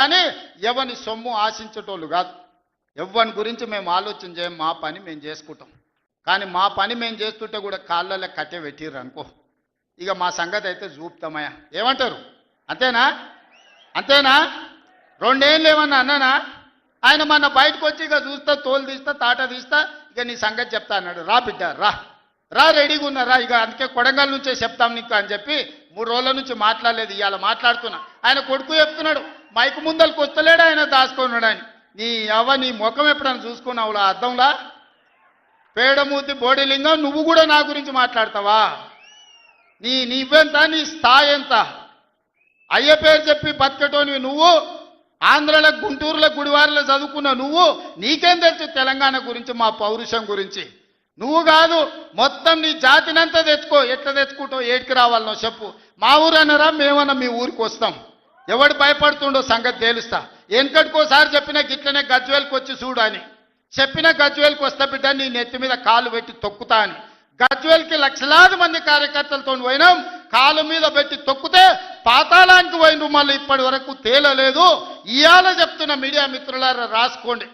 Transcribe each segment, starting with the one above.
కానీ ఎవని సొమ్ము ఆశించేటోళ్ళు కాదు. ఎవరి గురించి మేము ఆలోచన చేయం, మా పని మేము చేసుకుంటాం. కానీ మా పని మేము చేస్తుంటే కూడా కాళ్ళలో కట్టె పెట్టిర్రు అనుకో, ఇక మా సంగతి అయితే చూపుతామయ్యా. ఏమంటారు? అంతేనా? అంతేనా? రెండేళ్ళు ఏమన్నా అన్నానా? ఆయన మన బయటకు వచ్చి ఇక చూస్తా, తోలు తీస్తా, తాట తీస్తా, ఇక నీ సంగతి చెప్తా అన్నాడు. రా బిడ్డ రా రా, రెడీగా ఉన్నారా? ఇక అందుకే కొడంగల్ నుంచే చెప్తాం నీకు అని చెప్పి 3 రోజుల నుంచి మాట్లాడలేదు, ఇవాళ మాట్లాడుతున్నా. ఆయన కొడుకు చెప్తున్నాడు, మైకు ముందరికి వస్తలేడు, ఆయన దాచుకున్నాడు అని. నీ ముఖం ఎప్పుడైనా చూసుకున్నావులా అద్దంలా? పేడమూతి బోడిలింగం, నువ్వు కూడా నా గురించి మాట్లాడతావా? నీవెంత, నీ స్థాయి ఎంత? అయ్య పేరు చెప్పి బతికటోనివి నువ్వు, ఆంధ్రలో గుంటూరులో గుడివారిలో చదువుకున్న నువ్వు, నీకేం తెలుసు తెలంగాణ గురించి, మా పౌరుషం గురించి? నువ్వు కాదు, మొత్తం నీ జాతినంతా తెచ్చుకో. ఎట్లా తెచ్చుకుంటావు? ఏడికి రావాలనో చెప్పు. మా ఊరు అన్నారా, మేమన్నా మీ ఊరికి వస్తాం. ఎవడు భయపడుతుండో సంగతి తేలుస్తా. వెనకటికోసారి చెప్పిన గిట్లనే గజ్వేల్కి వచ్చి చూడు అని చెప్పిన, గజ్వేల్కి వస్తా బిడ్డ, నీ నెత్తి మీద కాలు పెట్టి తొక్కుతా అని. గజ్వేల్కి లక్షలాది మంది కార్యకర్తలతో పోయినాం, కాలు మీద పెట్టి తొక్కితే పాతాళానికి పోయిన మళ్ళీ ఇప్పటి వరకు తేలలేదు. ఇవాళ చెప్తున్న మీడియా మిత్రులారా రాసుకోండి,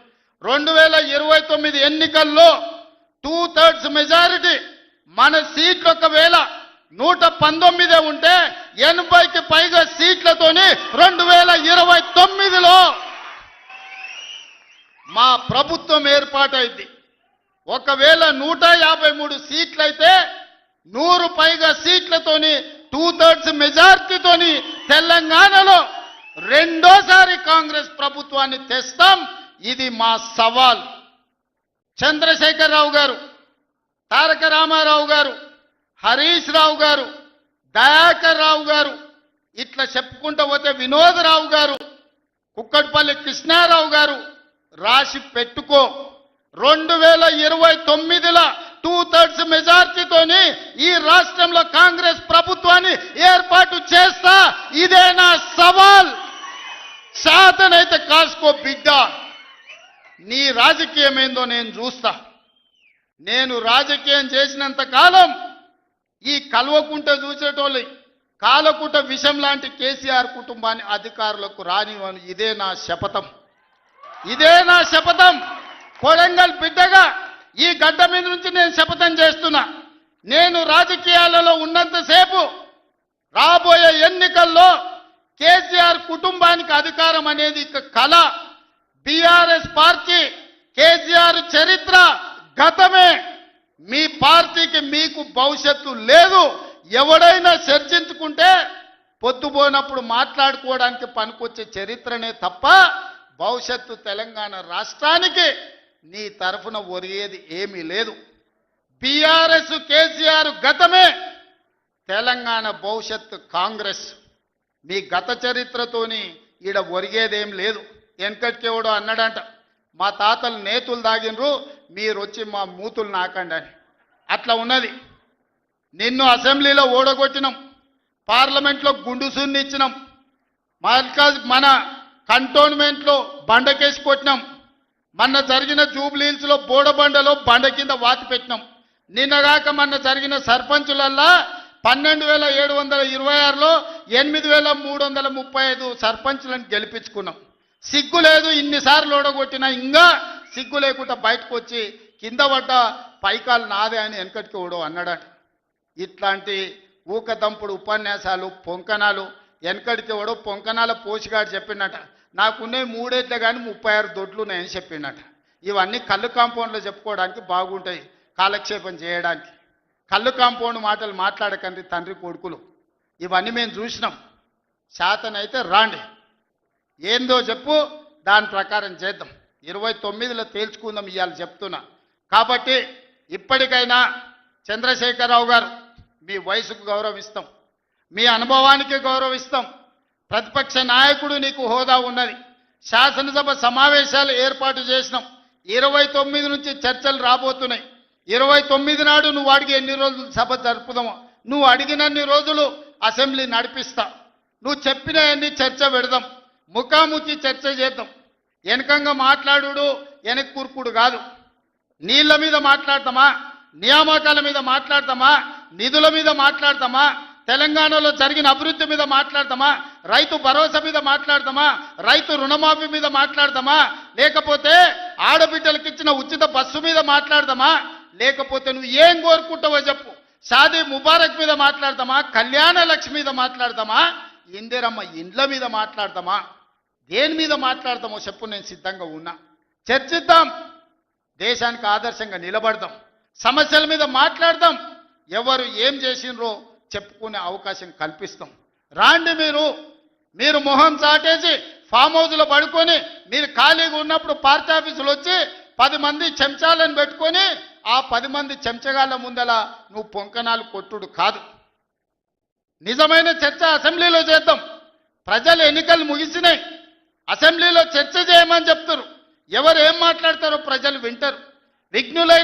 2029 ఎన్నికల్లో 2/3 మెజారిటీ మన సీట్లు ఒకవేళ 119 ఉంటే 80కి పైగా సీట్లతోని 2029లో మా ప్రభుత్వం ఏర్పాటైంది. ఒకవేళ 153 సీట్లయితే 100 పైగా సీట్లతోని 2/3 మెజార్టీతోని తెలంగాణలో రెండోసారి కాంగ్రెస్ ప్రభుత్వాన్ని తెస్తాం. ఇది మా సవాల్. చంద్రశేఖరరావు గారు, తారక రామారావు గారు, హరీష్ రావు గారు, దయాకర్ రావు గారు, ఇట్లా చెప్పుకుంటూ పోతే వినోదరావు గారు, కుక్కట్పల్లి కృష్ణారావు గారు, రాసి పెట్టుకో. 2029లో 2/3 మెజార్టీతోని ఈ రాష్ట్రంలో కాంగ్రెస్ ప్రభుత్వాన్ని ఏర్పాటు చేస్తా. ఇదే నా సవాల్. శాతనైతే కాసుకో బిడ్డ. నీ రాజకీయం ఏందో నేను చూస్తా. నేను రాజకీయం చేసినంత కాలం ఈ కల్వకుంట చూసేటోళ్ళు కాలకుంట విషం లాంటి కేసీఆర్ కుటుంబాన్ని అధికారులకు రానివ్వను. ఇదే నా శపథం. ఇదే నా శపథం. కొడంగల్ బిడ్డగా ఈ గడ్డ మీద నుంచి నేను శపథం చేస్తున్నా. నేను రాజకీయాలలో ఉన్నంతసేపు రాబోయే ఎన్నికల్లో కేసీఆర్ కుటుంబానికి అధికారం అనేది ఇక కళ. బీఆర్ఎస్ పార్టీ, కేసీఆర్ చరిత్ర గతమే. మీ పార్టీకి మీకు భవిష్యత్తు లేదు. ఎవడైనా చర్చించుకుంటే పొద్దుపోయినప్పుడు మాట్లాడుకోవడానికి పనికొచ్చే చరిత్రనే తప్ప భవిష్యత్తు తెలంగాణ రాష్ట్రానికి నీ తరఫున ఒరిగేది ఏమీ లేదు. బీఆర్ఎస్ కేసీఆర్ గతమే, తెలంగాణ భవిష్యత్తు కాంగ్రెస్. మీ గత చరిత్రతోని ఈడ ఒరిగేదేం లేదు. వెనకటికేవడో అన్నాడంట, మా తాతలు నేతులు దాగినరు, మీరు వచ్చి మా మూతులు నాకండి అని. అట్లా ఉన్నది. నిన్ను అసెంబ్లీలో ఓడగొట్టినాం, పార్లమెంట్లో గుండు సున్ని ఇచ్చినాం, మన కంటోన్మెంట్లో బండకేసి కొట్టినాం, మొన్న జరిగిన జూబ్లీహిల్స్లో బోడబండలో బండ కింద వాతి పెట్టినాం. నిన్నగాక మొన్న జరిగిన సర్పంచులల్లా 12,726లో 8,335 సర్పంచులను గెలిపించుకున్నాం. సిగ్గు లేదు, ఇన్నిసార్లు ఓడగొట్టినా ఇంకా సిగ్గు లేకుండా బయటకు వచ్చి కింద పడ్డ పైకాలు నాదే అని వెనకటికి ఓడో అన్నాడట. ఇట్లాంటి ఊకదంపుడు ఉపన్యాసాలు, పొంకనాలు వెనకడికి ఓడో పొంకనాల పోషిగాడు చెప్పిండట. నాకున్నాయి 3 ఏళ్ళు కానీ 36 దొడ్లు ఉన్నాయని చెప్పిండట. ఇవన్నీ కళ్ళు కాంపౌండ్లో చెప్పుకోవడానికి బాగుంటాయి, కాలక్షేపం చేయడానికి. కళ్ళు కాంపౌండ్ మాటలు మాట్లాడకండి తండ్రి కొడుకులు. ఇవన్నీ మేము చూసినాం. శాతనైతే రాండి, ఏందో చెప్పు, దాని ప్రకారం చేద్దాం. 29లో తేల్చుకుందాం ఇవాళ చెప్తున్నా. కాబట్టి ఇప్పటికైనా చంద్రశేఖరరావు గారు, మీ వయసుకు గౌరవిస్తాం, మీ అనుభవానికి గౌరవిస్తాం. ప్రతిపక్ష నాయకుడు నీకు హోదా ఉన్నది. శాసనసభ సమావేశాలు ఏర్పాటు చేసినాం. 29 నుంచి చర్చలు రాబోతున్నాయి. 29 నాడు నువ్వు అడిగి ఎన్ని రోజులు సభ జరుపుదామో, నువ్వు అడిగినన్ని రోజులు అసెంబ్లీ నడిపిస్తా. నువ్వు చెప్పిన అన్ని చర్చ పెడదాం, ముఖాముఖి చర్చ చేద్దాం. వెనకంగా మాట్లాడు వెనక్కి కూర్పుడు కాదు. నీళ్ల మీద మాట్లాడతామా, నియామకాల మీద మాట్లాడతామా, నిధుల మీద మాట్లాడతామా, తెలంగాణలో జరిగిన అభివృద్ధి మీద మాట్లాడతామా, రైతు భరోసా మీద మాట్లాడతామా, రైతు రుణమాఫీ మీద మాట్లాడతామా, లేకపోతే ఆడబిడ్డలకు ఇచ్చిన ఉచిత బస్సు మీద మాట్లాడతామా, లేకపోతే నువ్వు ఏం కోరుకుంటావో చెప్పు, షాదీ ముబారక్ మీద మాట్లాడతామా, కళ్యాణ లక్ష్మి మీద మాట్లాడతామా, ఇందిరమ్మ ఇండ్ల మీద మాట్లాడతామా, దేని మీద మాట్లాడతామో చెప్పు, నేను సిద్ధంగా ఉన్నా. చర్చిద్దాం, దేశానికి ఆదర్శంగా నిలబడదాం, సమస్యల మీద మాట్లాడదాం, ఎవరు ఏం చేసినరో చెప్పుకునే అవకాశం కల్పిస్తాం. రాండి, మీరు మొహం చాటేసి ఫామ్ హౌస్లో పడుకొని మీరు ఖాళీగా ఉన్నప్పుడు పార్టీ ఆఫీసులు వచ్చి 10 మంది చెంచాలను పెట్టుకొని ఆ 10 మంది చెంచగాళ్ళ ముందల నువ్వు పొంకనాలు కొట్టుడు కాదు. నిజమైన చర్చ అసెంబ్లీలో చేద్దాం. ప్రజలు ఎన్నికలు ముగిసినాయి, అసెంబ్లీలో చర్చ చేయమని చెప్తారు. ఎవరు ఏం మాట్లాడతారో ప్రజలు వింటారు. విఘ్నులైన